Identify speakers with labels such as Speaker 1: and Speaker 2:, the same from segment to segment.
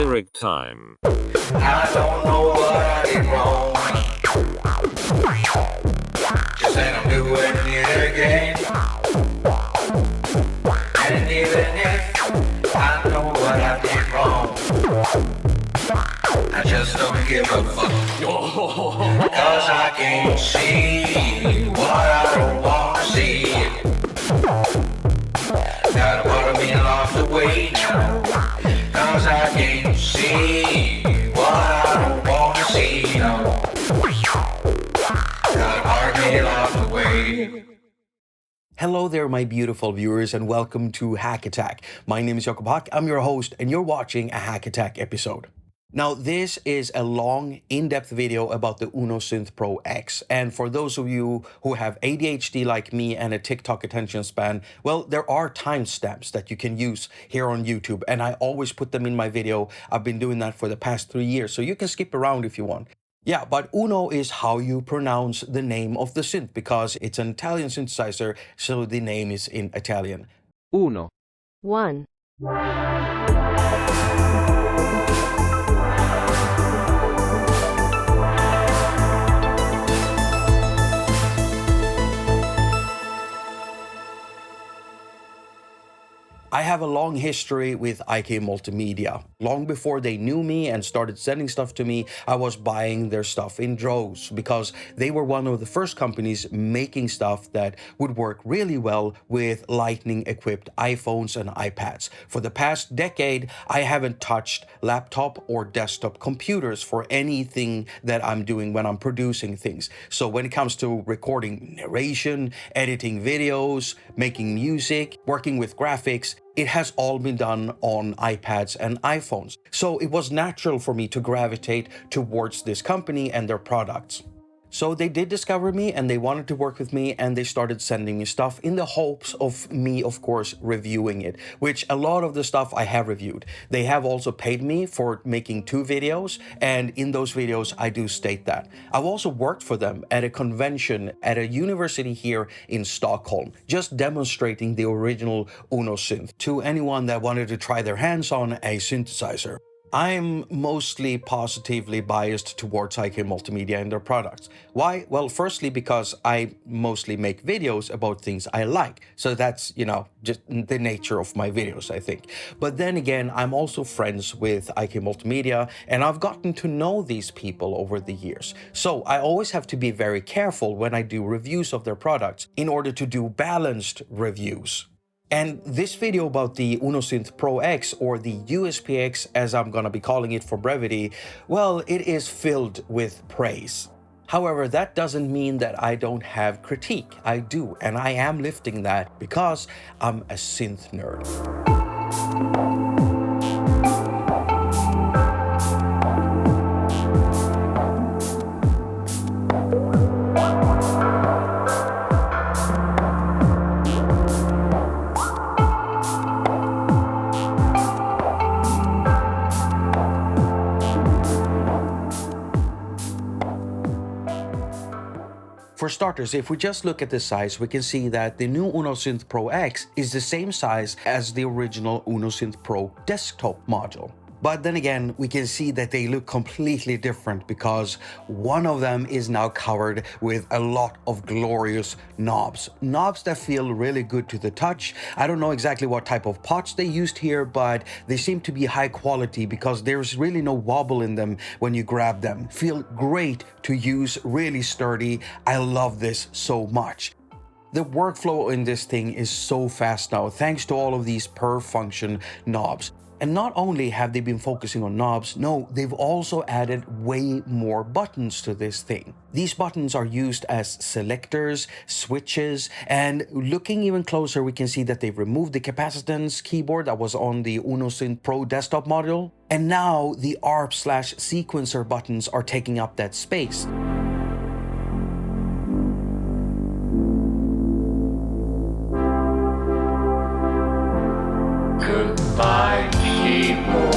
Speaker 1: lyric time.
Speaker 2: I don't know what I did wrong. Just that I'm doing it again. And even if I know what I did wrong, I just don't give a fuck. Cause I can't see what I don't want to see. Got a part of me lost away now. Cause I can't see what I don't want to see. No. Got a part of me lost away.
Speaker 3: Hello there, my beautiful viewers, and welcome to Hack Attack. My name is Jakob Hack, I'm your host, and you're watching a Hack Attack episode. Now, this is a long, in-depth video about the UnoSynth Pro X, and for those of you who have ADHD like me and a TikTok attention span, well, there are timestamps that you can use here on YouTube, and I always put them in my video. I've been doing that for the past 3 years, so you can skip around if you want. Yeah, but Uno is how you pronounce the name of the synth because it's an Italian synthesizer, so the name is in Italian.
Speaker 4: Uno.
Speaker 5: One.
Speaker 3: I have a long history with IK Multimedia. Long before they knew me and started sending stuff to me, I was buying their stuff in droves because they were one of the first companies making stuff that would work really well with Lightning-equipped iPhones and iPads. For the past decade, I haven't touched laptop or desktop computers for anything that I'm doing when I'm producing things. So when it comes to recording narration, editing videos, making music, working with graphics, it has all been done on iPads and iPhones. So it was natural for me to gravitate towards this company and their products. So they did discover me and they wanted to work with me and they started sending me stuff in the hopes of me, of course, reviewing it, which a lot of the stuff I have reviewed. They have also paid me for making 2 videos, and in those videos I do state that. I've also worked for them at a convention at a university here in Stockholm, just demonstrating the original UnoSynth to anyone that wanted to try their hands on a synthesizer. I'm mostly positively biased towards IK Multimedia and their products. Why? Well, firstly, because I mostly make videos about things I like. So that's, just the nature of my videos, I think. But then again, I'm also friends with IK Multimedia and I've gotten to know these people over the years. So I always have to be very careful when I do reviews of their products in order to do balanced reviews. And this video about the UnoSynth Pro X, or the USPX as I'm gonna be calling it for brevity, well, it is filled with praise. However, that doesn't mean that I don't have critique. I do, and I am lifting that because I'm a synth nerd. For starters, if we just look at the size, we can see that the new UnoSynth Pro X is the same size as the original UnoSynth Pro desktop module. But then again, we can see that they look completely different because one of them is now covered with a lot of glorious knobs. Knobs that feel really good to the touch. I don't know exactly what type of pots they used here, but they seem to be high quality because there's really no wobble in them when you grab them. Feel great to use, really sturdy. I love this so much. The workflow in this thing is so fast now, thanks to all of these per function knobs. And not only have they been focusing on knobs, no, they've also added way more buttons to this thing. These buttons are used as selectors, switches, and looking even closer, we can see that they've removed the capacitance keyboard that was on the UnoSynth Pro desktop module. And now the ARP/sequencer buttons are taking up that space.
Speaker 2: Goodbye, people.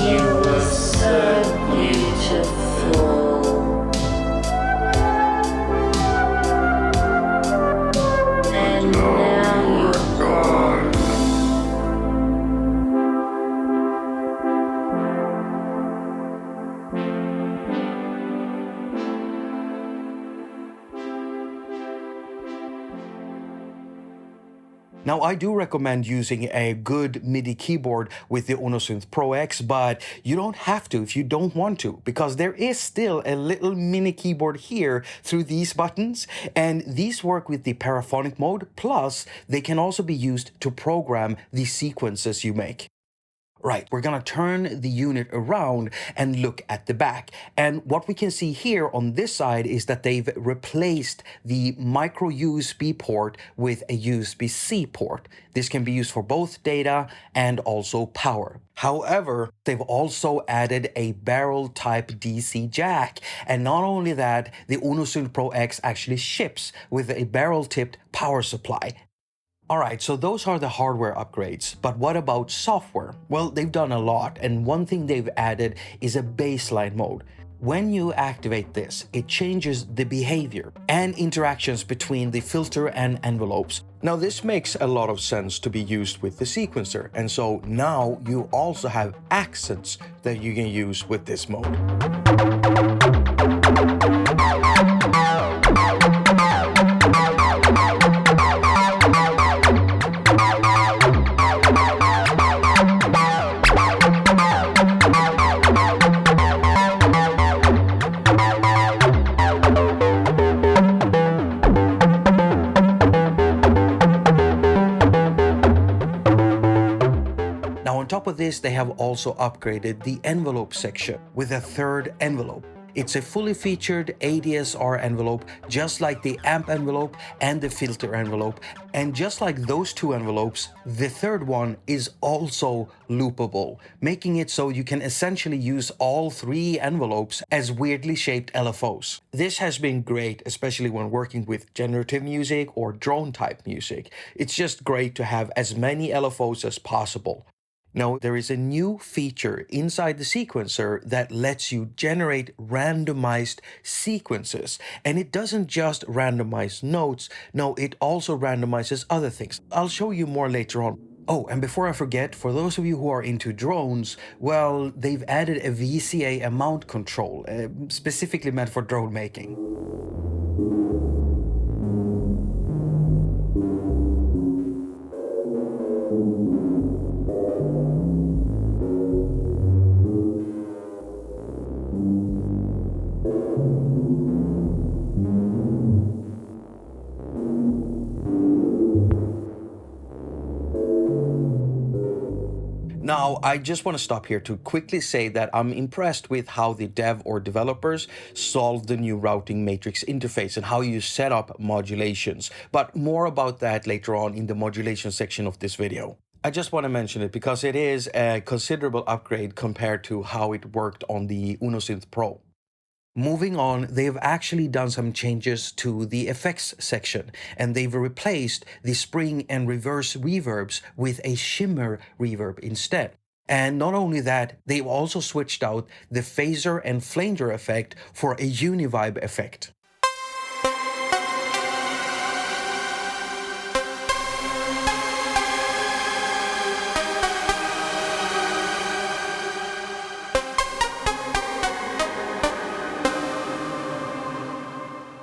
Speaker 2: You were so beautiful.
Speaker 3: Now, I do recommend using a good MIDI keyboard with the UnoSynth Pro X, but you don't have to if you don't want to, because there is still a little mini keyboard here through these buttons, and these work with the paraphonic mode, plus they can also be used to program the sequences you make. Right, we're gonna turn the unit around and look at the back. And what we can see here on this side is that they've replaced the micro USB port with a USB-C port. This can be used for both data and also power. However, they've also added a barrel type DC jack. And not only that, the UnoSynth Pro X actually ships with a barrel tipped power supply. Alright, so those are the hardware upgrades, but what about software? Well, they've done a lot, and one thing they've added is a baseline mode. When you activate this, it changes the behavior and interactions between the filter and envelopes. Now, this makes a lot of sense to be used with the sequencer, and so now you also have accents that you can use with this mode. On top of this, they have also upgraded the envelope section with a third envelope. It's a fully featured ADSR envelope, just like the amp envelope and the filter envelope. And just like those two envelopes, the third one is also loopable, making it so you can essentially use all three envelopes as weirdly shaped LFOs. This has been great, especially when working with generative music or drone type music. It's just great to have as many LFOs as possible. Now, there is a new feature inside the sequencer that lets you generate randomized sequences. And it doesn't just randomize notes, no, it also randomizes other things. I'll show you more later on. Oh, and before I forget, for those of you who are into drones, well, they've added a VCA amount control, specifically meant for drone making. Now, I just want to stop here to quickly say that I'm impressed with how the dev or developers solved the new routing matrix interface and how you set up modulations. But more about that later on in the modulation section of this video. I just want to mention it because it is a considerable upgrade compared to how it worked on the UnoSynth Pro. Moving on, they've actually done some changes to the effects section, and they've replaced the spring and reverse reverbs with a shimmer reverb instead. And not only that, they've also switched out the phaser and flanger effect for a univibe effect.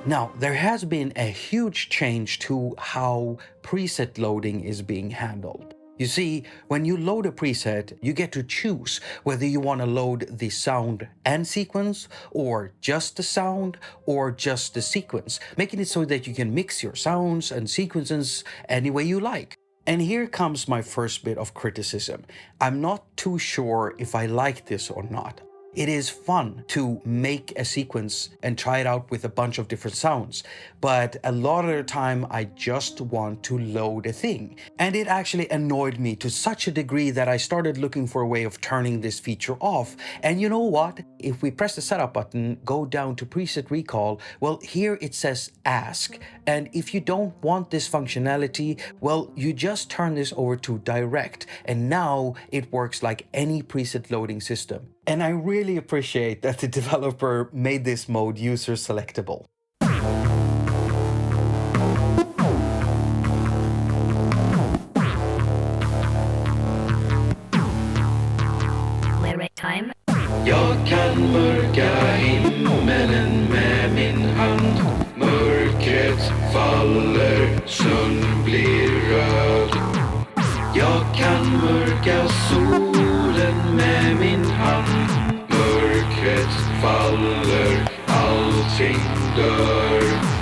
Speaker 3: Now, there has been a huge change to how preset loading is being handled. You see, when you load a preset, you get to choose whether you want to load the sound and sequence, or just the sound, or just the sequence, making it so that you can mix your sounds and sequences any way you like. And here comes my first bit of criticism. I'm not too sure if I like this or not. It is fun to make a sequence and try it out with a bunch of different sounds, but a lot of the time I just want to load a thing. And it actually annoyed me to such a degree that I started looking for a way of turning this feature off. And you know what? If we press the setup button, go down to preset recall, well, here it says ask. And if you don't want this functionality, well, you just turn this over to direct, and now it works like any preset loading system. And I really appreciate that the developer made this mode user selectable.
Speaker 1: Lyric time.
Speaker 2: Jag kan mörka himmelen med min hand. Mörkret faller, snön blir röd. Jag kan mörka solen med min hand. Mörkret faller, allting dör.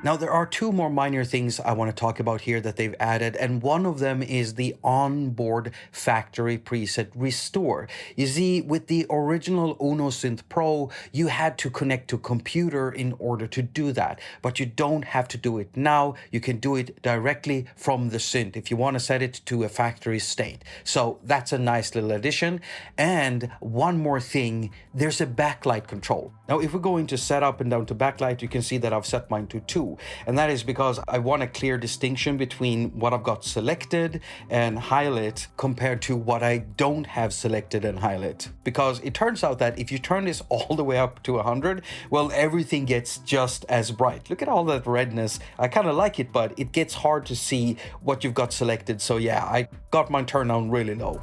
Speaker 3: Now, there are two more minor things I want to talk about here that they've added, and one of them is the onboard factory preset restore. You see, with the original Uno Synth Pro, you had to connect to a computer in order to do that, but you don't have to do it now. You can do it directly from the synth if you want to set it to a factory state. So that's a nice little addition. And one more thing, there's a backlight control. Now, if we go into setup and down to backlight, you can see that I've set mine to 2. And that is because I want a clear distinction between what I've got selected and highlight compared to what I don't have selected and highlight. Because it turns out that if you turn this all the way up to 100, well, everything gets just as bright. Look at all that redness. I kind of like it, but it gets hard to see what you've got selected. So yeah, I got mine turned down really low.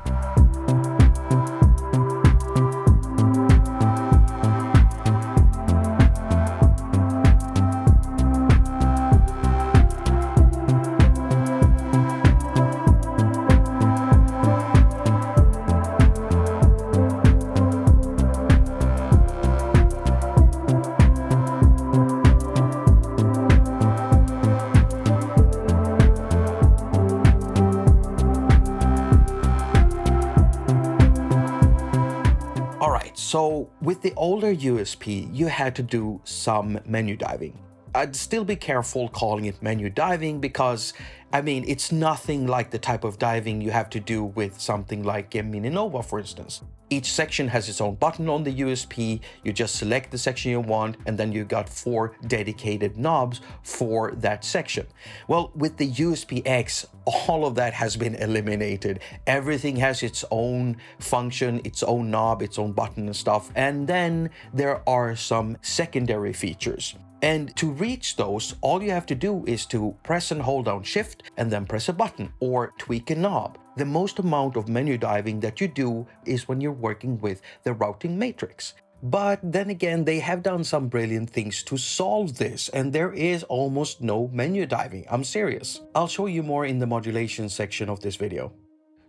Speaker 3: So with the older USP, you had to do some menu diving. I'd still be careful calling it menu diving because, I mean, it's nothing like the type of diving you have to do with something like a Mini Nova, for instance. Each section has its own button on the USP, you just select the section you want, and then you got 4 dedicated knobs for that section. Well, with the USP-X, all of that has been eliminated. Everything has its own function, its own knob, its own button and stuff, and then there are some secondary features. And to reach those, all you have to do is to press and hold down Shift and then press a button or tweak a knob. The most amount of menu diving that you do is when you're working with the routing matrix. But then again, they have done some brilliant things to solve this, and there is almost no menu diving. I'm serious. I'll show you more in the modulation section of this video.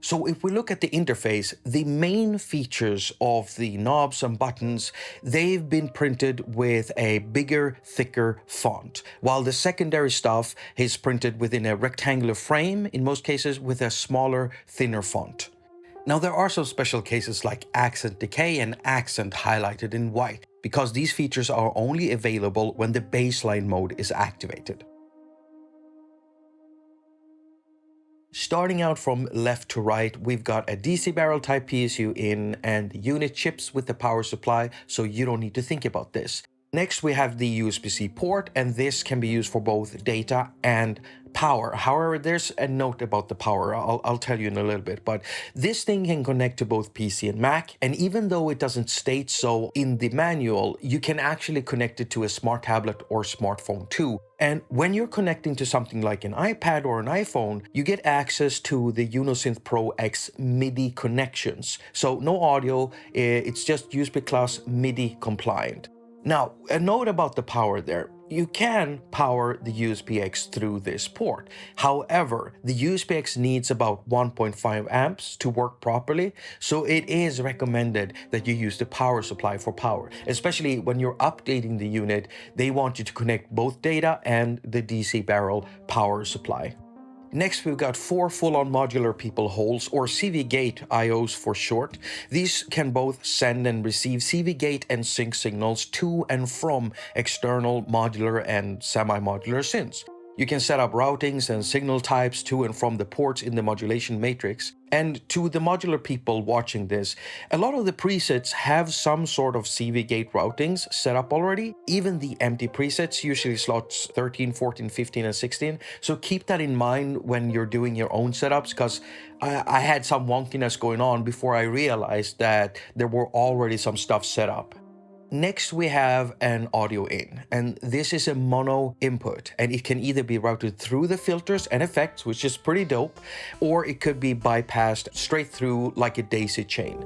Speaker 3: So if we look at the interface, the main features of the knobs and buttons, they've been printed with a bigger, thicker font, while the secondary stuff is printed within a rectangular frame, in most cases with a smaller, thinner font. Now, there are some special cases like accent decay and accent highlighted in white, because these features are only available when the baseline mode is activated. Starting out from left to right, we've got a DC barrel type PSU in and unit chips with the power supply, so you don't need to think about this. Next, we have the USB-C port, and this can be used for both data and power. However, there's a note about the power. I'll tell you in a little bit, but this thing can connect to both PC and Mac, and even though it doesn't state so in the manual, you can actually connect it to a smart tablet or smartphone too. And when you're connecting to something like an iPad or an iPhone, you get access to the UnoSynth Pro X MIDI connections. So no audio, it's just USB Class MIDI compliant. Now, a note about the power there. You can power the USB-X through this port. However, the USB-X needs about 1.5 amps to work properly, so it is recommended that you use the power supply for power. Especially when you're updating the unit, they want you to connect both data and the DC barrel power supply. Next, we've got 4 full-on modular people holes, or CV Gate IOs for short. These can both send and receive CV Gate and sync signals to and from external modular and semi-modular synths. You can set up routings and signal types to and from the ports in the modulation matrix. And to the modular people watching this, a lot of the presets have some sort of CV gate routings set up already. Even the empty presets, usually slots 13, 14, 15, and 16. So keep that in mind when you're doing your own setups, because I had some wonkiness going on before I realized that there were already some stuff set up. Next, we have an audio in, and this is a mono input, and it can either be routed through the filters and effects, which is pretty dope, or it could be bypassed straight through like a daisy chain.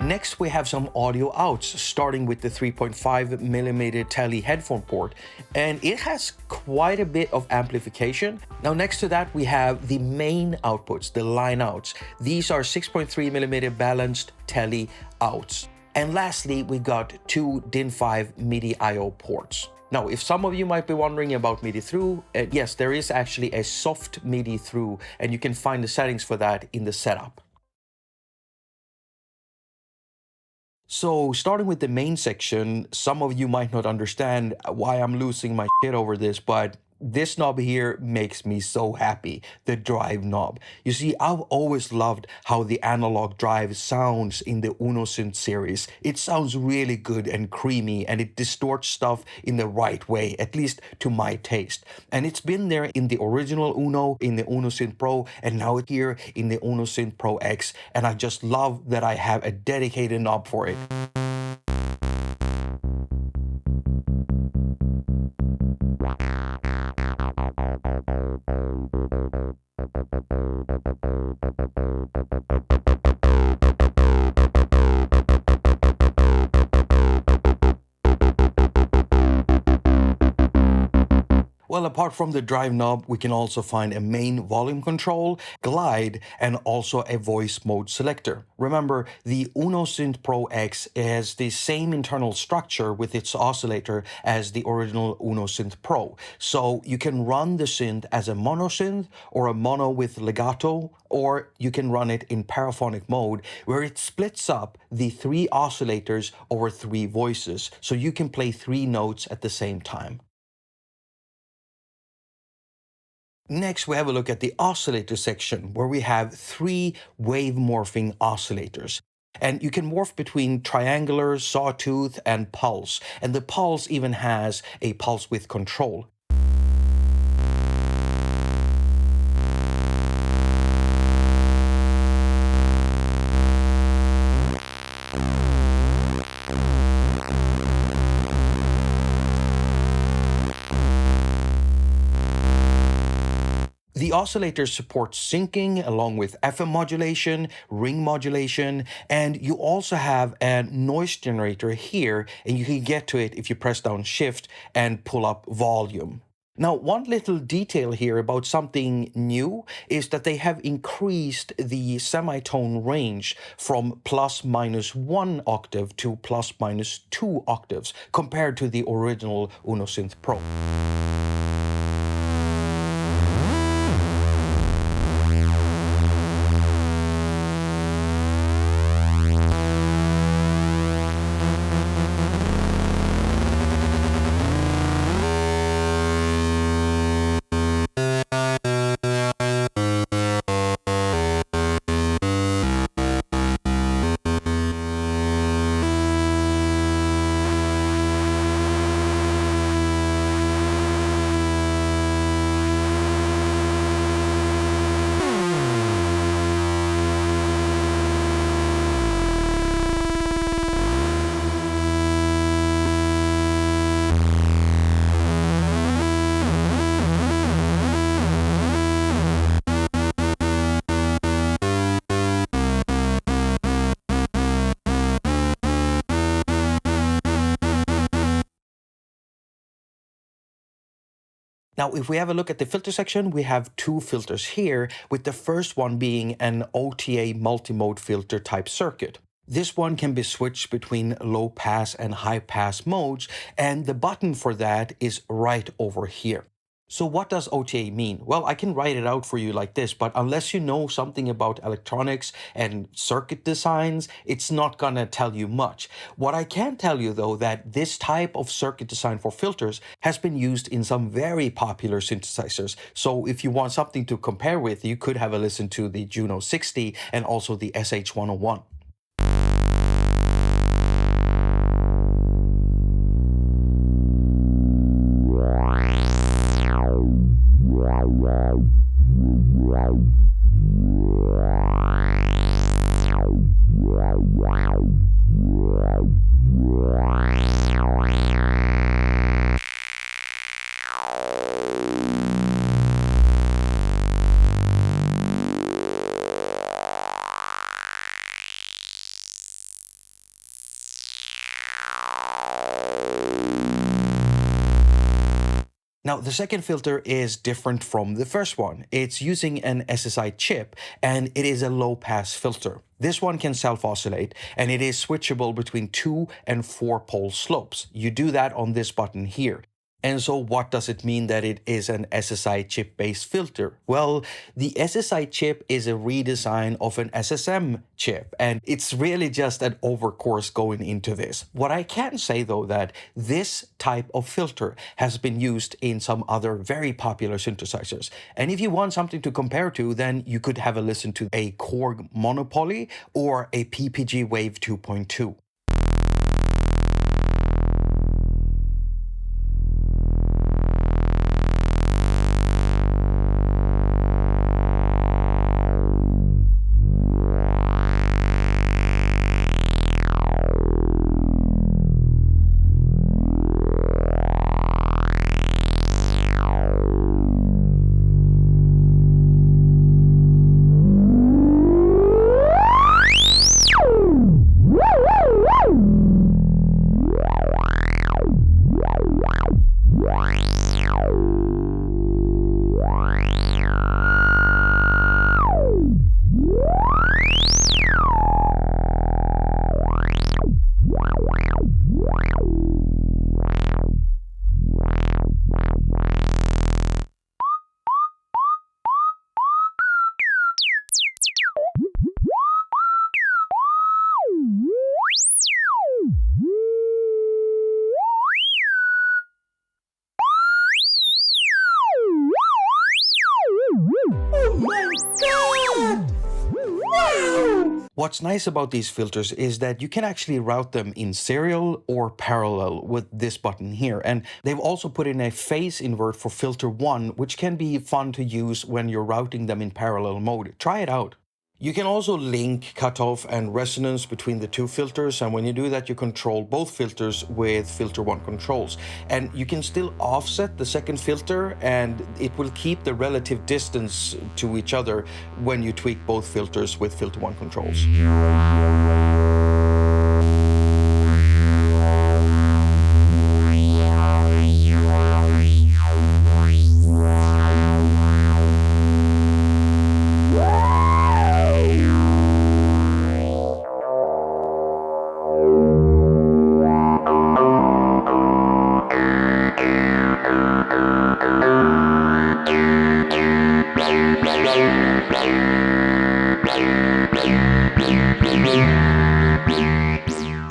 Speaker 3: Next, we have some audio outs, starting with the 3.5mm Tele headphone port, and it has quite a bit of amplification. Now, next to that, we have the main outputs, the line outs. These are 6.3mm balanced Tele outs. And lastly, we got two DIN5 MIDI I/O ports. Now, if some of you might be wondering about MIDI through, yes, there is actually a soft MIDI through, and you can find the settings for that in the setup. So, starting with the main section, some of you might not understand why I'm losing my shit over this, but this knob here makes me so happy, the drive knob. You see, I've always loved how the analog drive sounds in the UnoSynth series. It sounds really good and creamy, and it distorts stuff in the right way, at least to my taste. And it's been there in the original Uno, in the UnoSynth Pro, and now it's here in the UnoSynth Pro X, and I just love that I have a dedicated knob for it. Well, apart from the drive knob, we can also find a main volume control, glide, and also a voice mode selector. Remember, the UnoSynth Pro X has the same internal structure with its oscillator as the original UnoSynth Pro. So you can run the synth as a mono synth or a mono with legato, or you can run it in paraphonic mode where it splits up the three oscillators over three voices. So you can play three notes at the same time. Next, we have a look at the oscillator section, where we have three wave morphing oscillators. And you can morph between triangular, sawtooth, and pulse. And the pulse even has a pulse width control. The oscillator supports syncing along with FM modulation, ring modulation, and you also have a noise generator here, and you can get to it if you press down Shift and pull up volume. Now, one little detail here about something new is that they have increased the semitone range from ±1 octave to ±2 octaves compared to the original UnoSynth Pro. Now, if we have a look at the filter section, we have two filters here, with the first one being an OTA multimode filter type circuit. This one can be switched between low pass and high pass modes, and the button for that is right over here. So what does OTA mean? Well, I can write it out for you like this, but unless you know something about electronics and circuit designs, it's not gonna tell you much. What I can tell you though, that this type of circuit design for filters has been used in some very popular synthesizers. So if you want something to compare with, you could have a listen to the Juno 60 and also the SH101. Now, the second filter is different from the first one. It's using an SSI chip, and it is a low-pass filter. This one can self-oscillate, and it is switchable between 2 and 4 pole slopes. You do that on this button here. And so what does it mean that it is an SSI chip-based filter? Well, the SSI chip is a redesign of an SSM chip, and it's really just an overcourse going into this. What I can say though, that this type of filter has been used in some other very popular synthesizers. And if you want something to compare to, then you could have a listen to a Korg Monopoly or a PPG Wave 2.2. What's nice about these filters is that you can actually route them in serial or parallel with this button here. And they've also put in a phase invert for filter 1, which can be fun to use when you're routing them in parallel mode. Try it out. You can also link cutoff and resonance between the two filters, and when you do that, you control both filters with filter 1 controls. And you can still offset the second filter, and it will keep the relative distance to each other when you tweak both filters with filter 1 controls.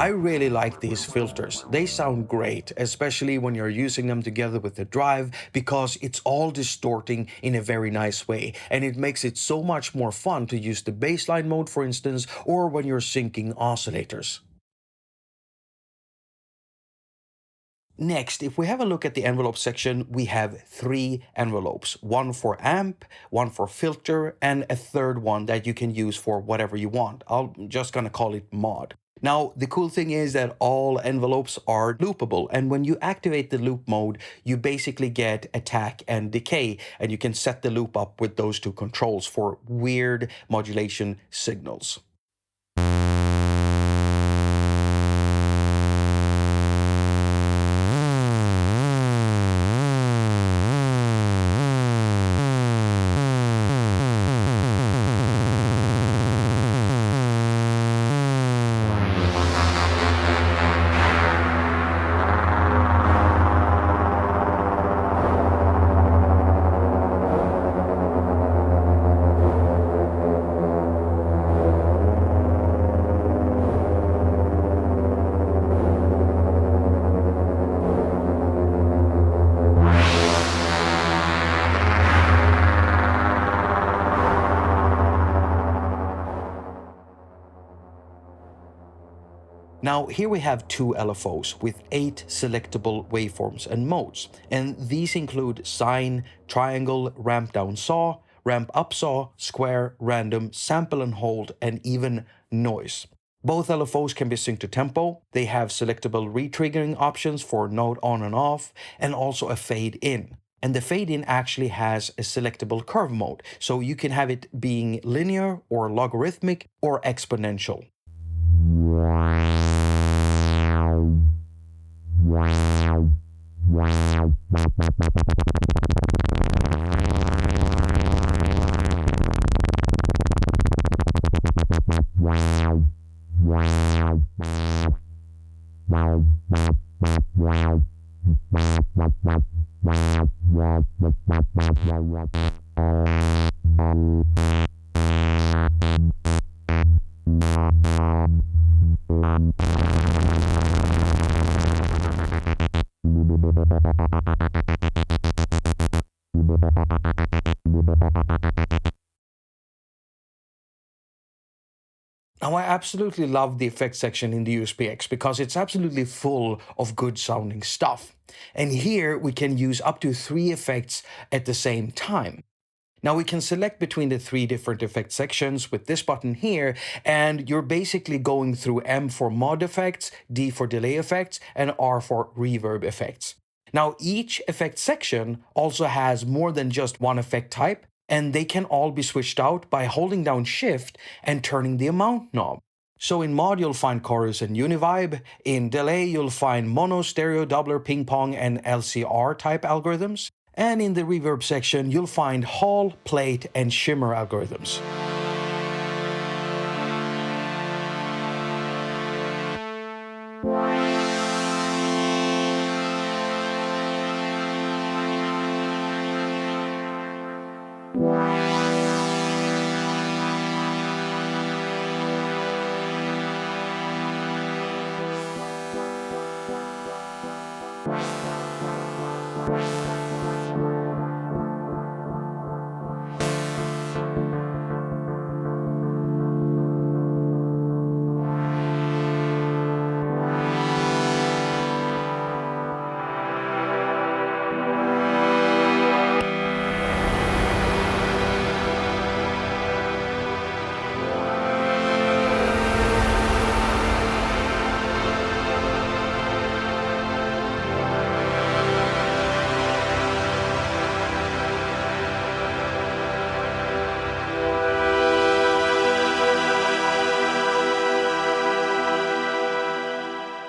Speaker 3: I really like these filters. They sound great, especially when you're using them together with the drive, because it's all distorting in a very nice way, and it makes it so much more fun to use the baseline mode, for instance, or when you're syncing oscillators. Next, if we have a look at the envelope section, we have 3 envelopes, one for amp, one for filter, and a third one that you can use for whatever you want. I'm just gonna call it mod. Now, the cool thing is that all envelopes are loopable, and when you activate the loop mode, you basically get attack and decay, and you can set the loop up with those two controls for weird modulation signals. Now here we have two LFOs with 8 selectable waveforms and modes, and these include sine, triangle, ramp down saw, ramp up saw, square, random, sample and hold, and even noise. Both LFOs can be synced to tempo. They have selectable retriggering options for node on and off, and also a fade in. And the fade in actually has a selectable curve mode, so you can have it being linear or logarithmic or exponential. Now, I absolutely love the effects section in the USPX because it's absolutely full of good sounding stuff. And here we can use up to 3 effects at the same time. Now we can select between the 3 different effect sections with this button here, and you're basically going through M for mod effects, D for delay effects, and R for reverb effects. Now each effect section also has more than just one effect type, and they can all be switched out by holding down Shift and turning the amount knob. So in mod you'll find chorus and univibe, in delay you'll find mono, stereo, doubler, ping pong, and LCR type algorithms, and in the reverb section you'll find Hall, plate, and shimmer algorithms.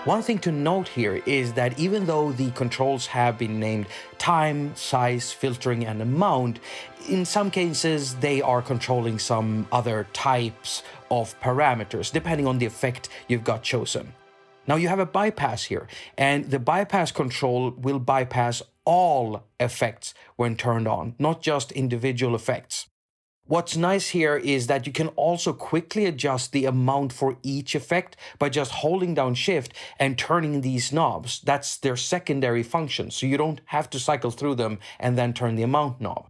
Speaker 3: One thing to note here is that even though the controls have been named time, size, filtering, and amount, in some cases they are controlling some other types of parameters depending on the effect you've got chosen. Now you have a bypass here, and the bypass control will bypass all effects when turned on, not just individual effects. What's nice here is that you can also quickly adjust the amount for each effect by just holding down Shift and turning these knobs. That's their secondary function, so you don't have to cycle through them and then turn the amount knob.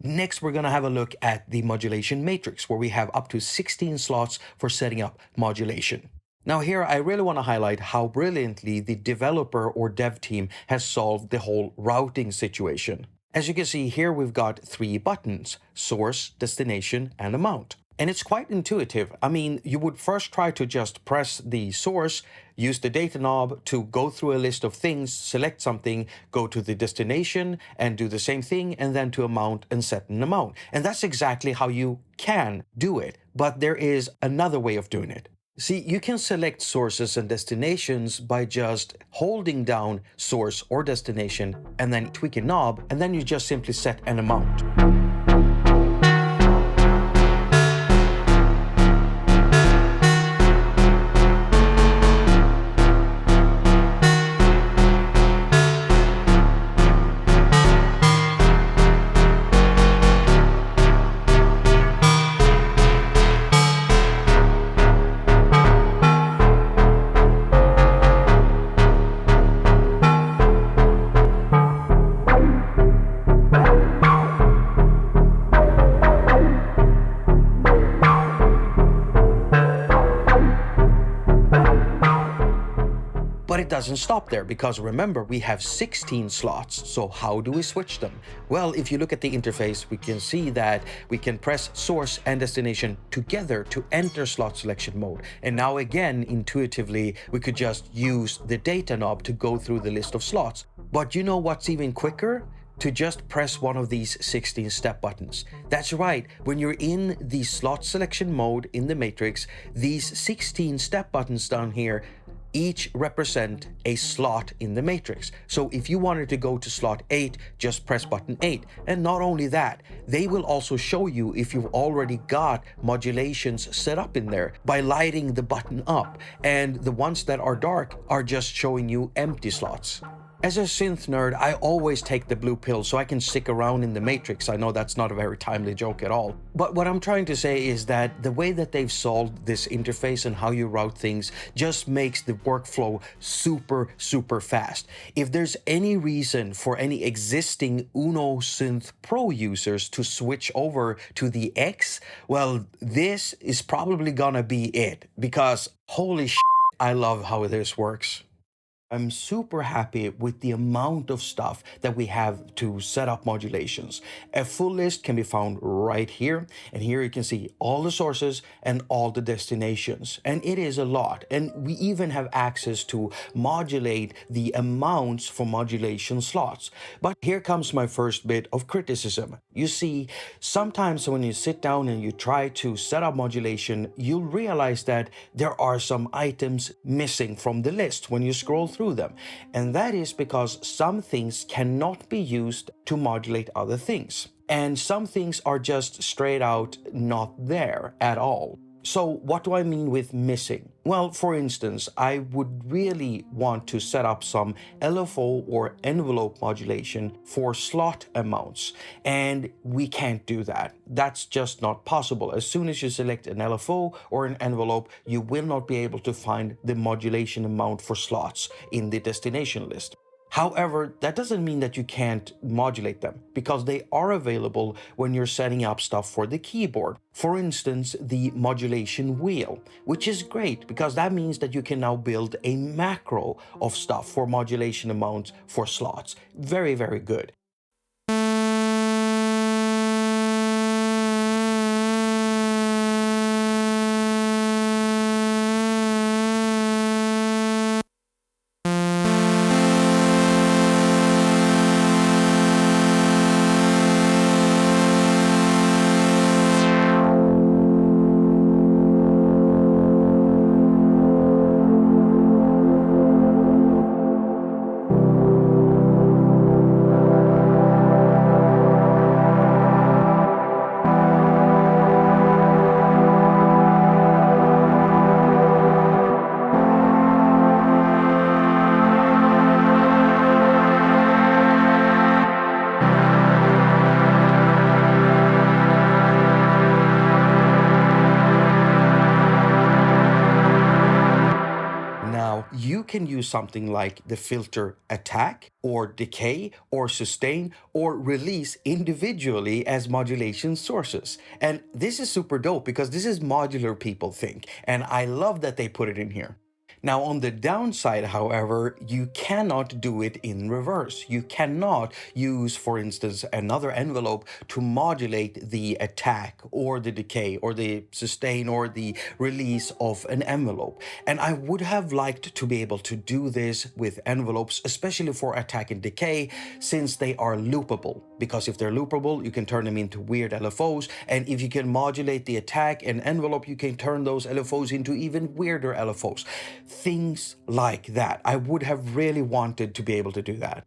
Speaker 3: Next, we're going to have a look at the modulation matrix, where we have up to 16 slots for setting up modulation. Now here, I really want to highlight how brilliantly the developer or dev team has solved the whole routing situation. As you can see here, we've got 3 buttons: source, destination, and amount. And it's quite intuitive. I mean, you would first try to just press the source, use the data knob to go through a list of things, select something, go to the destination and do the same thing, and then to amount and set an amount. And that's exactly how you can do it. But there is another way of doing it. See, you can select sources and destinations by just holding down source or destination and then tweak a knob, and then you just simply set an amount. doesn't stop there, because remember, we have 16 slots. So how do we switch them? Well, if you look at the interface, we can see that we can press source and destination together to enter slot selection mode. And now again, intuitively, we could just use the data knob to go through the list of slots. But you know what's even quicker? To just press one of these 16 step buttons. That's right, when you're in the slot selection mode in the matrix, these 16 step buttons down here each represent a slot in the matrix. So if you wanted to go to slot 8, just press button 8. And not only that, they will also show you if you've already got modulations set up in there by lighting the button up. And the ones that are dark are just showing you empty slots. As a synth nerd, I always take the blue pill so I can stick around in the matrix. I know that's not a very timely joke at all. But what I'm trying to say is that the way that they've solved this interface and how you route things just makes the workflow super fast. If there's any reason for any existing Uno Synth Pro users to switch over to the X, well, this is probably gonna be it, because holy shit, I love how this works. I'm super happy with the amount of stuff that we have to set up modulations. A full list can be found right here, and here you can see all the sources and all the destinations, and it is a lot. And we even have access to modulate the amounts for modulation slots. But here comes my first bit of criticism. You see, sometimes when you sit down and you try to set up modulation, you'll realize that there are some items missing from the list when you scroll through them. And that is because some things cannot be used to modulate other things. And some things are just straight out not there at all. So what do I mean with missing? Well, for instance, I would really want to set up some LFO or envelope modulation for slot amounts, and we can't do that. That's just not possible. As soon as you select an LFO or an envelope, you will not be able to find the modulation amount for slots in the destination list. However, that doesn't mean that you can't modulate them, because they are available when you're setting up stuff for the keyboard. For instance, the modulation wheel, which is great because that means that you can now build a macro of stuff for modulation amounts for slots. Very good. You can use something like the filter attack or decay or sustain or release individually as modulation sources. And this is super dope because this is modular people think, and I love that they put it in here. Now, on the downside, however, you cannot do it in reverse. You cannot use, for instance, another envelope to modulate the attack or the decay or the sustain or the release of an envelope. And I would have liked to be able to do this with envelopes, especially for attack and decay, since they are loopable. Because if they're loopable, you can turn them into weird LFOs. And if you can modulate the attack and envelope, you can turn those LFOs into even weirder LFOs. Things like that. I would have really wanted to be able to do that.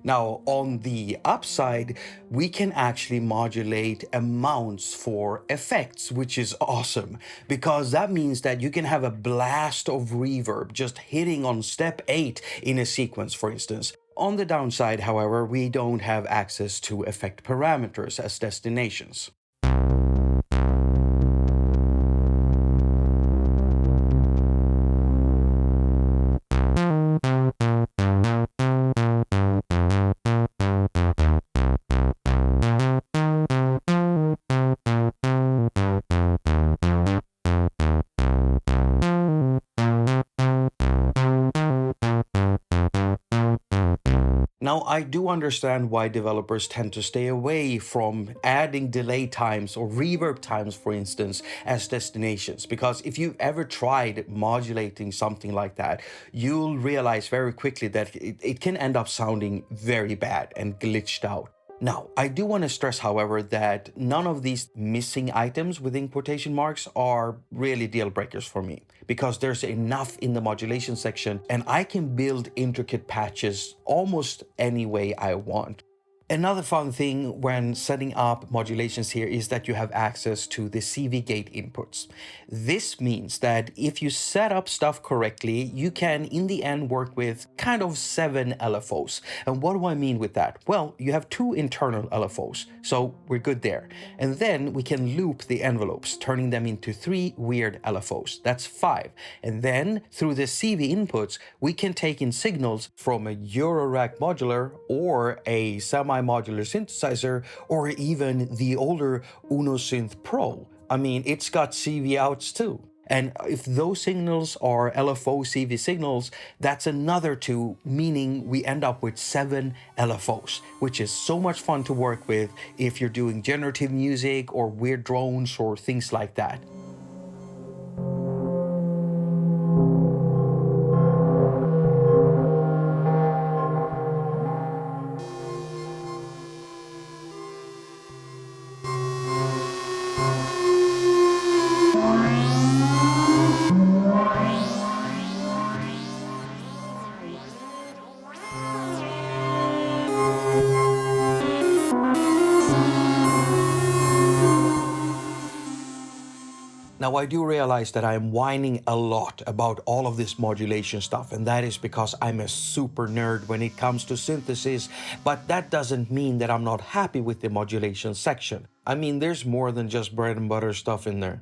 Speaker 3: Now, on the upside, we can actually modulate amounts for effects, which is awesome, because that means that you can have a blast of reverb just hitting on step 8 in a sequence, for instance. On the downside, however, we don't have access to effect parameters as destinations. Now, I do understand why developers tend to stay away from adding delay times or reverb times, for instance, as destinations. Because if you've ever tried modulating something like that, you'll realize very quickly that it can end up sounding very bad and glitched out. Now, I do want to stress, however, that none of these missing items within quotation marks are really deal breakers for me because there's enough in the modulation section and I can build intricate patches almost any way I want. Another fun thing when setting up modulations here is that you have access to the CV gate inputs. This means that if you set up stuff correctly, you can in the end work with kind of 7 LFOs. And what do I mean with that? Well, you have 2 internal LFOs, so we're good there. And then we can loop the envelopes, turning them into 3 weird LFOs. That's 5. And then through the CV inputs, we can take in signals from a Eurorack modular or a semi-modular synthesizer or even the older UnoSynth Pro. I mean, it's got CV outs too. And if those signals are LFO CV signals, that's another 2, meaning we end up with 7 LFOs, which is so much fun to work with if you're doing generative music or weird drones or things like that. Now, I do realize that I'm whining a lot about all of this modulation stuff, and that is because I'm a super nerd when it comes to synthesis, but that doesn't mean that I'm not happy with the modulation section. I mean, there's more than just bread and butter stuff in there.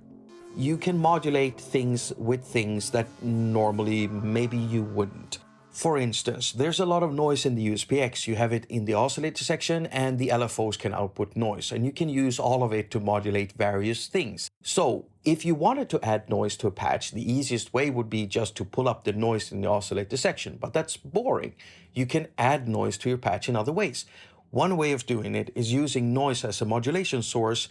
Speaker 3: You can modulate things with things that normally maybe you wouldn't. For instance, there's a lot of noise in the USPX. You have it in the oscillator section and the LFOs can output noise and you can use all of it to modulate various things. So if you wanted to add noise to a patch, the easiest way would be just to pull up the noise in the oscillator section, but that's boring. You can add noise to your patch in other ways. One way of doing it is using noise as a modulation source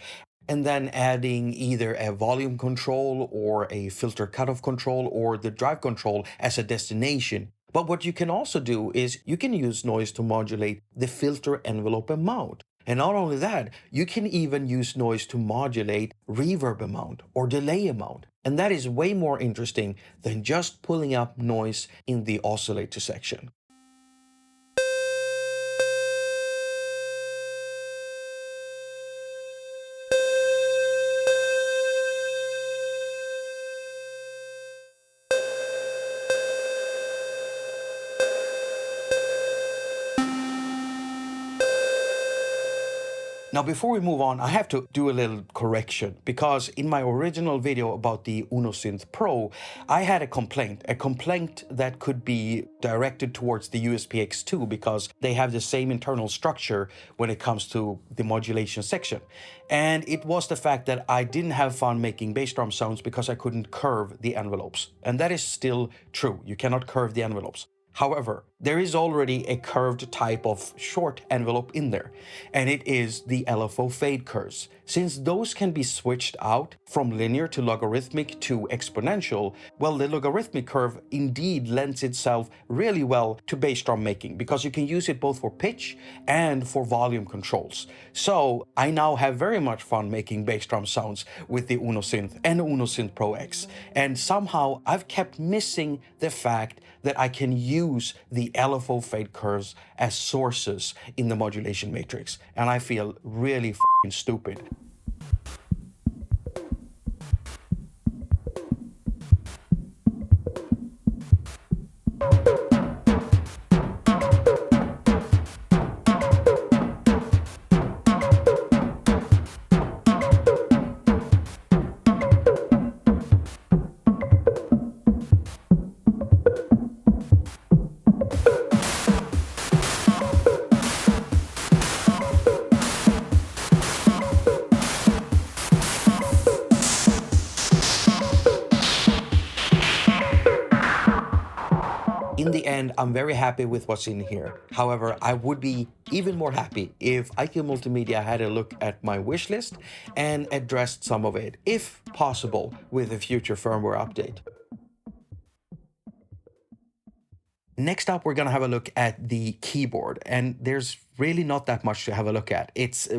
Speaker 3: and then adding either a volume control or a filter cutoff control or the drive control as a destination. But what you can also do is you can use noise to modulate the filter envelope amount. And not only that, you can even use noise to modulate reverb amount or delay amount. And that is way more interesting than just pulling up noise in the oscillator section. Now, before we move on, I have to do a little correction because in my original video about the UnoSynth Pro, I had a complaint that could be directed towards the USPX2 because they have the same internal structure when it comes to the modulation section. And it was the fact that I didn't have fun making bass drum sounds because I couldn't curve the envelopes. And that is still true. You cannot curve the envelopes. However, there is already a curved type of short envelope in there, and it is the LFO fade curves. Since those can be switched out from linear to logarithmic to exponential, well, the logarithmic curve indeed lends itself really well to bass drum making because you can use it both for pitch and for volume controls. So I now have very much fun making bass drum sounds with the UnoSynth and the UnoSynth Pro X, and somehow I've kept missing the fact that I can use the LFO fade curves as sources in the modulation matrix, and I feel really f***ing stupid. In the end, I'm very happy with what's in here. However, I would be even more happy if IQ Multimedia had a look at my wish list and addressed some of it, if possible, with a future firmware update. Next up, we're going to have a look at the keyboard, and there's really not that much to have a look at. It's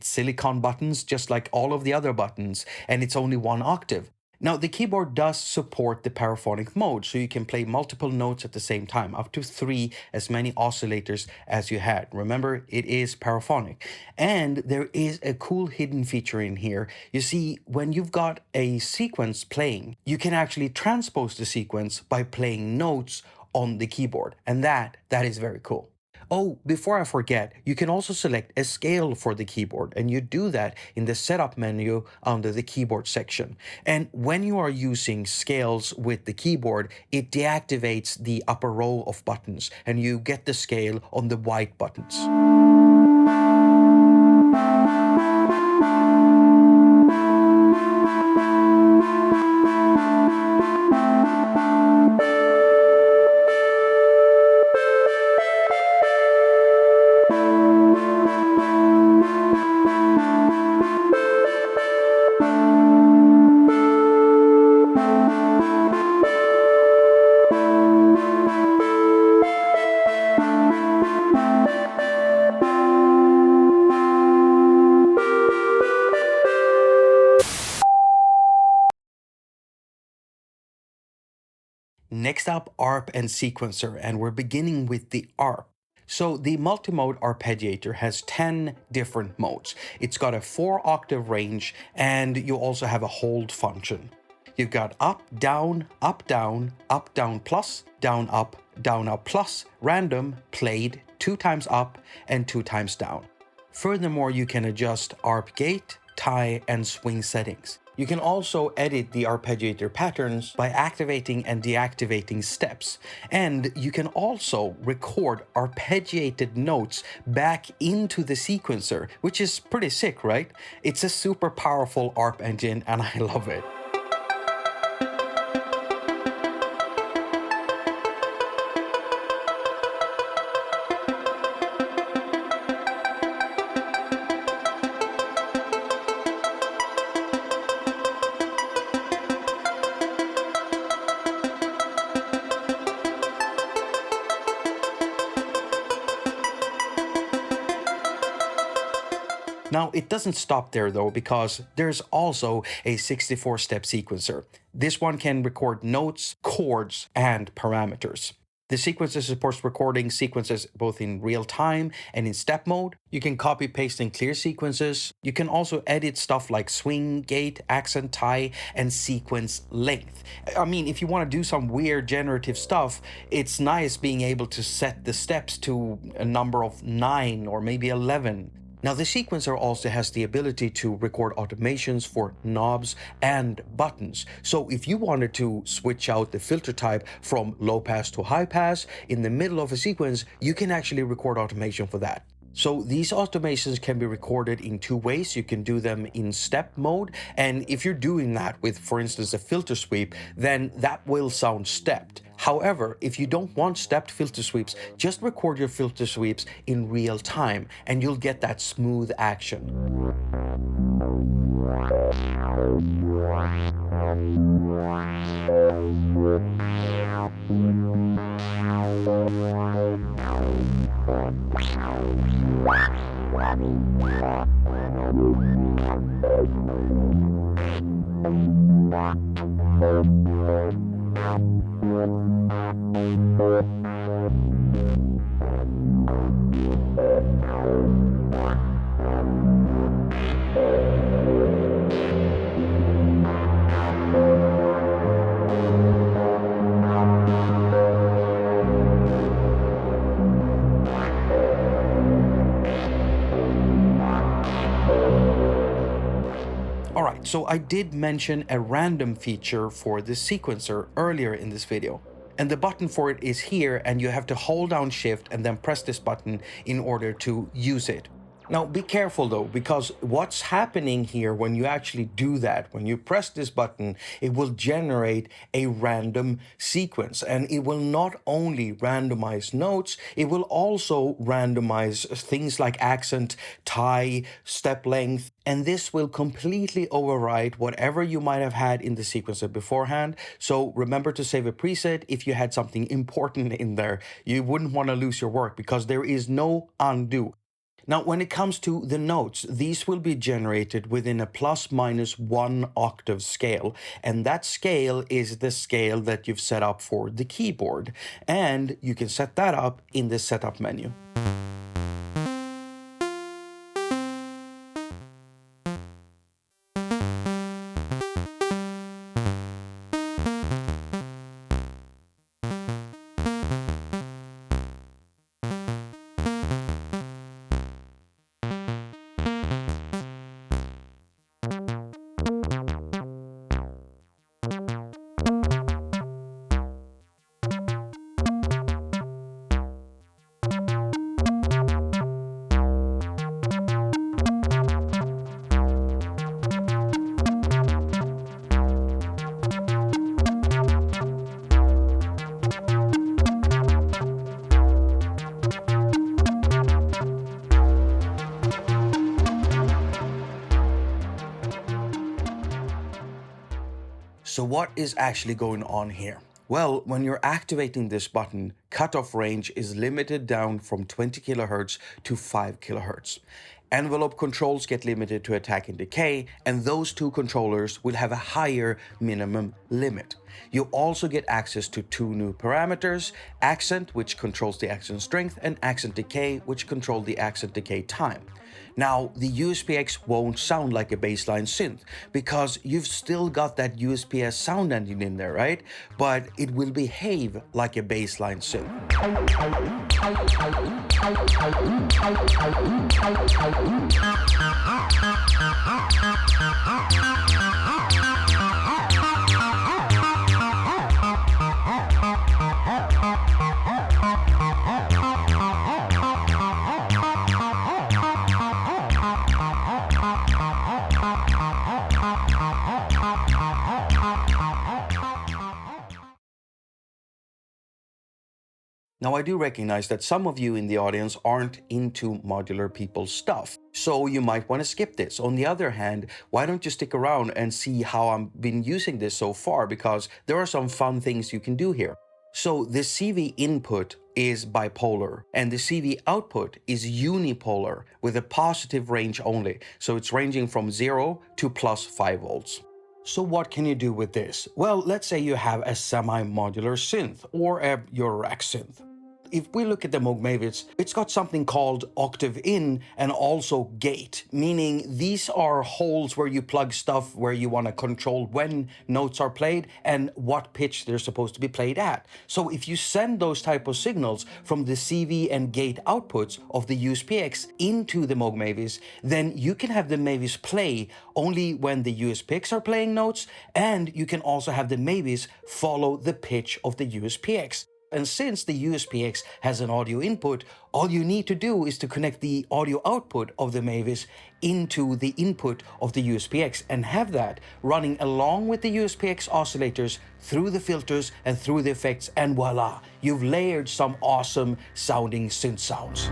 Speaker 3: silicon buttons, just like all of the other buttons, and it's only 1 octave. Now, the keyboard does support the paraphonic mode, so you can play multiple notes at the same time, up to 3 as many oscillators as you had. Remember, it is paraphonic. And there is a cool hidden feature in here. You see, when you've got a sequence playing, you can actually transpose the sequence by playing notes on the keyboard, and that is very cool. Oh, before I forget, you can also select a scale for the keyboard, and you do that in the setup menu under the keyboard section. And when you are using scales with the keyboard, it deactivates the upper row of buttons, and you get the scale on the white buttons. Next up, ARP and sequencer, and we're beginning with the ARP. So the multimode arpeggiator has 10 different modes. It's got a 4 octave range, and you also have a hold function. You've got up, down, plus, down, up plus, random, played, 2 times up and 2 times down. Furthermore, you can adjust ARP gate, tie, and swing settings. You can also edit the arpeggiator patterns by activating and deactivating steps. And you can also record arpeggiated notes back into the sequencer, which is pretty sick, right? It's a super powerful ARP engine, and I love it. Now, it doesn't stop there though, because there's also a 64-step sequencer. This one can record notes, chords, and parameters. The sequencer supports recording sequences both in real time and in step mode. You can copy, paste, and clear sequences. You can also edit stuff like swing, gate, accent, tie, and sequence length. I mean, if you want to do some weird generative stuff, it's nice being able to set the steps to a number of 9 or maybe 11. Now, the sequencer also has the ability to record automations for knobs and buttons. So if you wanted to switch out the filter type from low pass to high pass in the middle of a sequence, you can actually record automation for that. So these automations can be recorded in 2 ways. You can do them in step mode, and if you're doing that with, for instance, a filter sweep, then that will sound stepped. However, if you don't want stepped filter sweeps, just record your filter sweeps in real time, and you'll get that smooth action. Alright, so I did mention a random feature for the sequencer earlier in this video. And the button for it is here, and you have to hold down Shift and then press this button in order to use it. Now, be careful though, because what's happening here when you actually do that, when you press this button, it will generate a random sequence. And it will not only randomize notes, it will also randomize things like accent, tie, step length. And this will completely override whatever you might have had in the sequencer beforehand. So remember to save a preset if you had something important in there. You wouldn't want to lose your work because there is no undo. Now, when it comes to the notes, these will be generated within a ±1 octave scale. And that scale is the scale that you've set up for the keyboard. And you can set that up in the setup menu. So what is actually going on here? Well, when you're activating this button, cutoff range is limited down from 20 kilohertz to 5 kilohertz. Envelope controls get limited to attack and decay, and those two controllers will have a higher minimum limit. You also get access to two new parameters, accent, which controls the accent strength, and accent decay, which controls the accent decay time. Now, the USPX won't sound like a bassline synth because you've still got that USPS sound engine in there, right? But it will behave like a bassline synth. Now, I do recognize that some of you in the audience aren't into Modular People's stuff, so you might want to skip this. On the other hand, why don't you stick around and see how I've been using this so far, because there are some fun things you can do here. So the CV input is bipolar and the CV output is unipolar with a positive range only. So it's ranging from 0 to +5 volts. So what can you do with this? Well, let's say you have a semi-modular synth or a Eurorack synth. If we look at the Moog Mavis, it's got something called octave in and also gate, meaning these are holes where you plug stuff where you want to control when notes are played and what pitch they're supposed to be played at. So if you send those type of signals from the CV and gate outputs of the USPX into the Moog Mavis, then you can have the Mavis play only when the USPX are playing notes, and you can also have the Mavis follow the pitch of the USPX. And since the USPX has an audio input, all you need to do is to connect the audio output of the Mavis into the input of the USPX and have that running along with the USPX oscillators through the filters and through the effects, and voila, you've layered some awesome sounding synth sounds.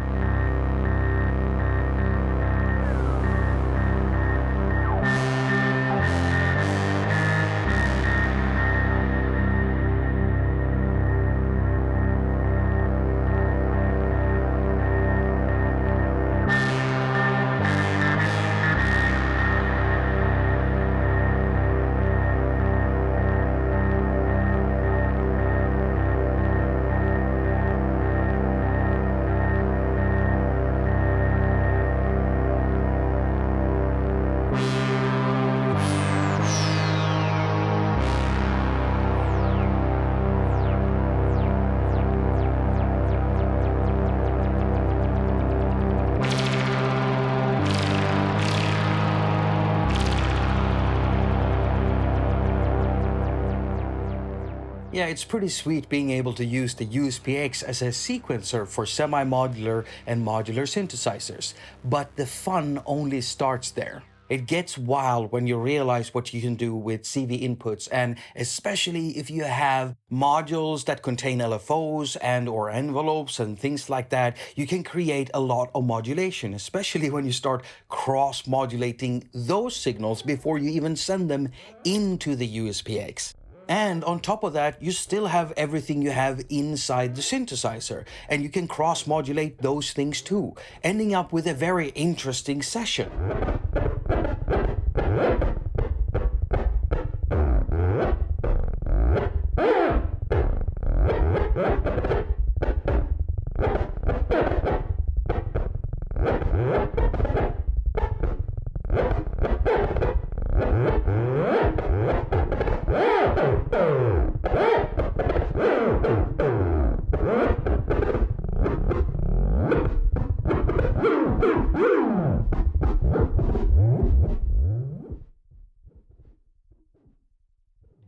Speaker 3: Yeah, it's pretty sweet being able to use the USPX as a sequencer for semi-modular and modular synthesizers. But the fun only starts there. It gets wild when you realize what you can do with CV inputs, and especially if you have modules that contain LFOs and or envelopes and things like that, you can create a lot of modulation, especially when you start cross-modulating those signals before you even send them into the USPX. And on top of that, you still have everything you have inside the synthesizer, and you can cross-modulate those things too, ending up with a very interesting session.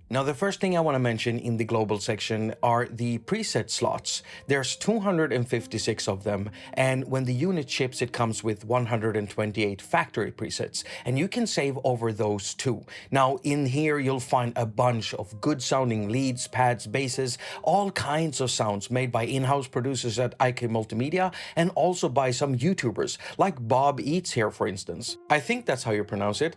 Speaker 3: Now, the first thing I want to mention in the global section are the preset slots. There's 256 of them, and when the unit ships, it comes with 128 factory presets, and you can save over those too. Now, in here, you'll find a bunch of good sounding leads, pads, basses, all kinds of sounds made by in-house producers at IK Multimedia and also by some YouTubers, like Bob Eats here, for instance. I think that's how you pronounce it.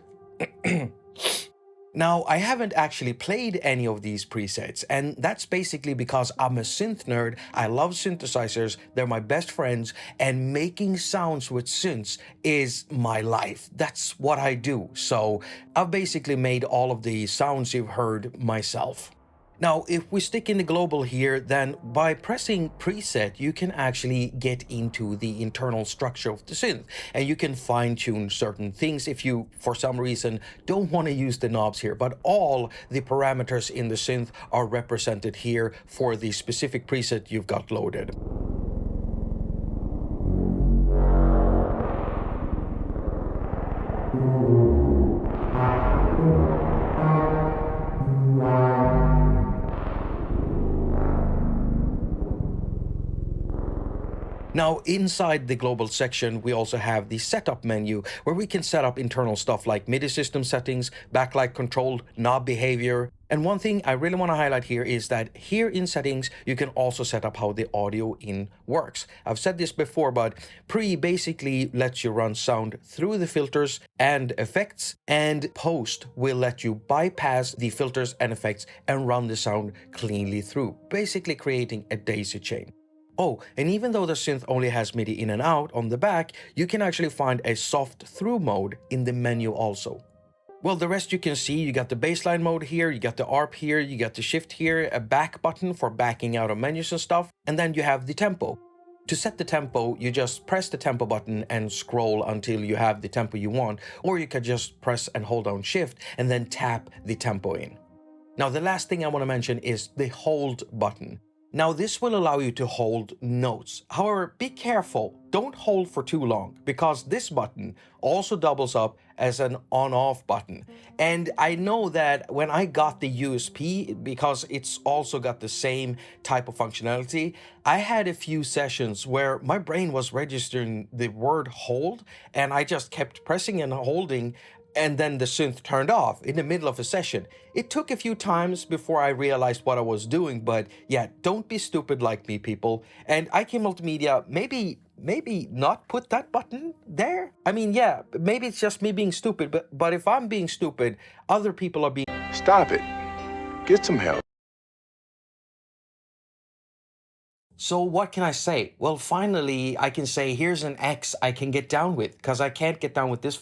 Speaker 3: Now, I haven't actually played any of these presets, and that's basically because I'm a synth nerd. I love synthesizers, they're my best friends, and making sounds with synths is my life. That's what I do. So I've basically made all of the sounds you've heard myself. Now, if we stick in the global here, then by pressing preset, you can actually get into the internal structure of the synth, and you can fine-tune certain things if you, for some reason, don't want to use the knobs here. But all the parameters in the synth are represented here for the specific preset you've got loaded. Now, inside the global section, we also have the setup menu where we can set up internal stuff like MIDI system settings, backlight control, knob behavior. And one thing I really want to highlight here is that here in settings, you can also set up how the audio in works. I've said this before, but pre basically lets you run sound through the filters and effects, and post will let you bypass the filters and effects and run the sound cleanly through, basically creating a daisy chain. Oh, and even though the synth only has MIDI in and out on the back, you can actually find a soft through mode in the menu also. Well, the rest you can see. You got the baseline mode here, you got the ARP here, you got the shift here, a back button for backing out of menus and stuff, and then you have the tempo. To set the tempo, you just press the tempo button and scroll until you have the tempo you want, or you could just press and hold down shift and then tap the tempo in. Now, the last thing I want to mention is the hold button. Now, this will allow you to hold notes. However, be careful, don't hold for too long, because this button also doubles up as an on-off button. And I know that when I got the USP, because it's also got the same type of functionality, I had a few sessions where my brain was registering the word hold, and I just kept pressing and holding, and then the synth turned off in the middle of a session. It took a few times before I realized what I was doing, but yeah, don't be stupid like me, people. And IK Multimedia, maybe not put that button there? I mean, yeah, maybe it's just me being stupid, but if I'm being stupid, other people are being...
Speaker 1: Stop it. Get some help.
Speaker 3: So what can I say? Well, finally, I can say here's an X I can get down with, because I can't get down with this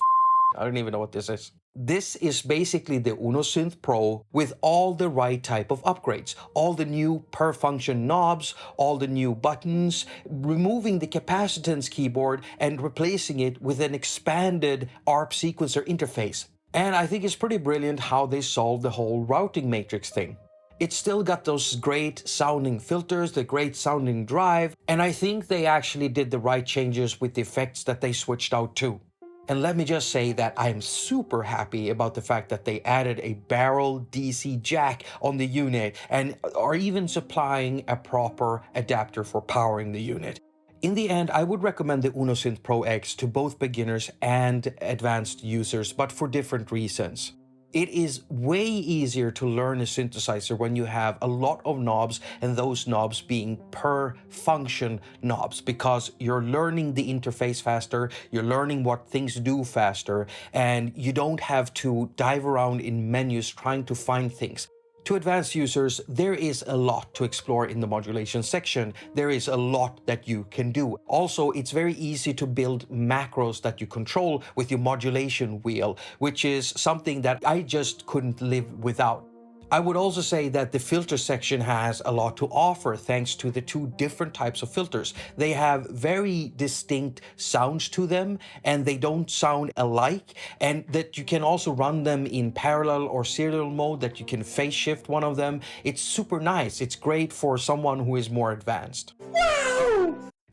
Speaker 3: I don't even know what this is. This is basically the UnoSynth Pro with all the right type of upgrades. All the new per function knobs, all the new buttons, removing the capacitance keyboard and replacing it with an expanded ARP sequencer interface. And I think it's pretty brilliant how they solved the whole routing matrix thing. It's still got those great sounding filters, the great sounding drive, and I think they actually did the right changes with the effects that they switched out to. And let me just say that I'm super happy about the fact that they added a barrel DC jack on the unit and are even supplying a proper adapter for powering the unit. In the end, I would recommend the UnoSynth Pro X to both beginners and advanced users, but for different reasons. It is way easier to learn a synthesizer when you have a lot of knobs, and those knobs being per function knobs, because you're learning the interface faster, you're learning what things do faster, and you don't have to dive around in menus trying to find things. To advanced users, there is a lot to explore in the modulation section. There is a lot that you can do. Also, it's very easy to build macros that you control with your modulation wheel, which is something that I just couldn't live without. I would also say that the filter section has a lot to offer thanks to the two different types of filters. They have very distinct sounds to them and they don't sound alike, and that you can also run them in parallel or serial mode, that you can phase shift one of them. It's super nice. It's great for someone who is more advanced.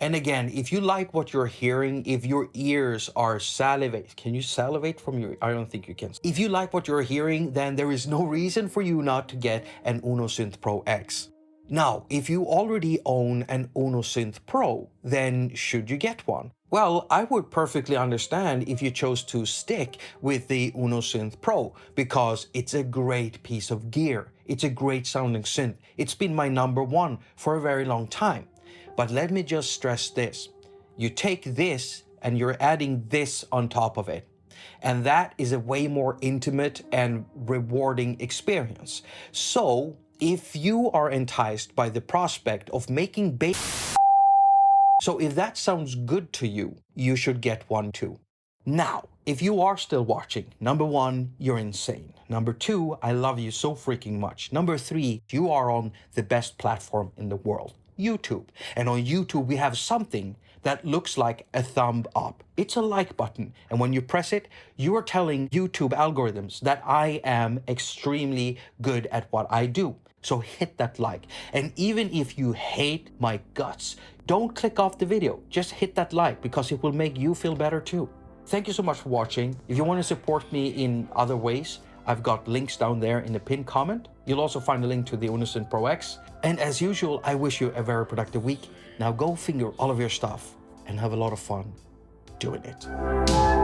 Speaker 3: And again, if you like what you're hearing, if your ears are salivate, can you salivate from your, I don't think you can. If you like what you're hearing, then there is no reason for you not to get an UnoSynth Pro X. Now, if you already own an UnoSynth Pro, then should you get one? Well, I would perfectly understand if you chose to stick with the UnoSynth Pro, because it's a great piece of gear. It's a great sounding synth. It's been my #1 for a very long time. But let me just stress this. You take this and you're adding this on top of it. And that is a way more intimate and rewarding experience. So if you are enticed by the prospect of making bass, so if that sounds good to you, you should get one too. Now, if you are still watching, #1, you're insane. #2, I love you so freaking much. #3, you are on the best platform in the world, YouTube. And on YouTube, we have something that looks like a thumb up. It's a like button. And when you press it, you are telling YouTube algorithms that I am extremely good at what I do. So hit that like. And even if you hate my guts, don't click off the video. Just hit that like, because it will make you feel better too. Thank you so much for watching. If you want to support me in other ways, I've got links down there in the pinned comment. You'll also find a link to the UnoSynth Pro X. And as usual, I wish you a very productive week. Now go finger all of your stuff and have a lot of fun doing it.